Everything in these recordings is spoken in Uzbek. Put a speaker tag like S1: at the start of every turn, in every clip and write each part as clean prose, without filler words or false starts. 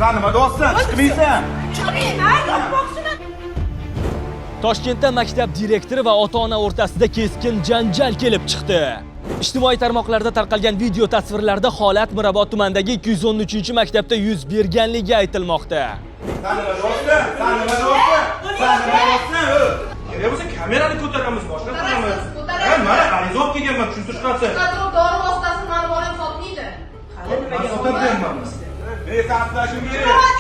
S1: Sen nima deyapsan? Chiqmaysan.
S2: Chiqmayman, yopmoqchiman.
S3: Toshkentda maktab direktori va ota-ona o'rtasida keskin janjal kelib chiqdi. Ijtimoiy tarmoqlarda tarqalgan video tasvirlarda holat Mirobod tumanidagi 213-maktabda yuz berganligi aytilmoqda.
S1: Sen nima deyapsan? Sen nima deyapsan? Sen nima deyapsan? Kerak bo'lsa kamerani ko'taramiz, boshqa qilamiz. Mana ariza olib kelganman, tushuntirish qilsin.
S2: Dori vositasini mani bolam sotmaydi.
S1: Men sotaman. Men saqlashim kerak.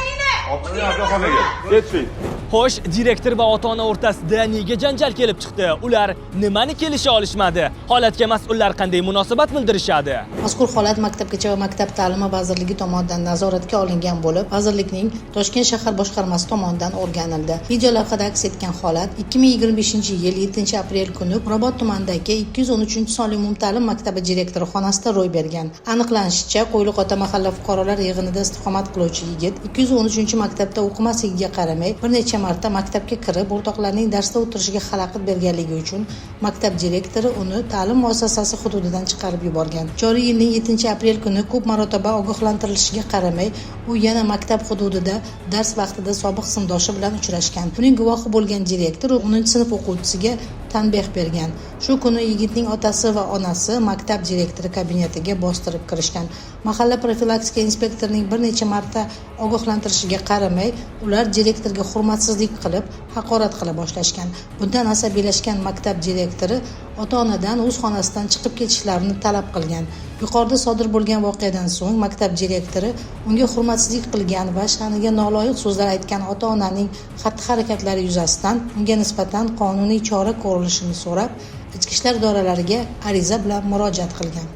S1: Ketsin.
S3: Xo'sh, direktor va ota-ona o'rtasida nega janjal kelib chiqdi? Ular nimani kelisha olishmadi? Holatga mas'ullar qanday munosabat bildirishadi?
S4: Mazkur holat Maktabgacha va Maktab ta'limi vazirligi tomonidan nazoratga olingan bo'lib, vazirlikning Toshkent shahar boshqarmasi tomonidan o'rganildi. Video lavhada aks etgan holat 2025-yil 7-aprel kuni Mirobod tumanidagi 213-sonli umumta'lim maktabi direktori xonasida ro'y bergan. Aniqlanishicha, Qo'yliqota mahalla fuqarolar yig'inida istiqomat qiluvchi yigit 213-maktabda o'qimasligiga qaramay, bir necha marta maktabga kirib, o'rtoqlarining darsda o'tirishiga xalaqit berganligi uchun maktab direktori uni ta'lim muassasasi hududidan chiqarib yuborgan. Joriy yilning 7-aprel kuni ko'p marotaba ogohlantirilishiga qaramay, u yana maktab hududida dars vaqtida sobiq sinfdoshi bilan uchrashgan. Uning guvohi bo'lgan direktor 10-sinf o'quvchisiga tanbeh bergan. Shu kuni yigitning otasi va onasi maktab direktori kabinetiga bostirib kirishgan. Mahalla profilaktika inspektorining bir necha marta ogohlantirishiga qaramay, ular direktorga hurmatsizlik qilib, haqorat qila boshlashgan. Bundan asabiylashgan maktab direktori ota-onadan o'z xonasidan chiqib ketishlarini talab qilgan. Yuqorida sodir bo'lgan voqeadan so'ng maktab direktori unga hurmatsizlik qilgan va sha'niga noloyiq so'zlar aytgan ota-onaning xatti-harakatlari yuzasidan unga nisbatan qonuniy chora ko'rilishini so'rab, ichki ishlar idoralariga ariza bilan murojaat qilgan.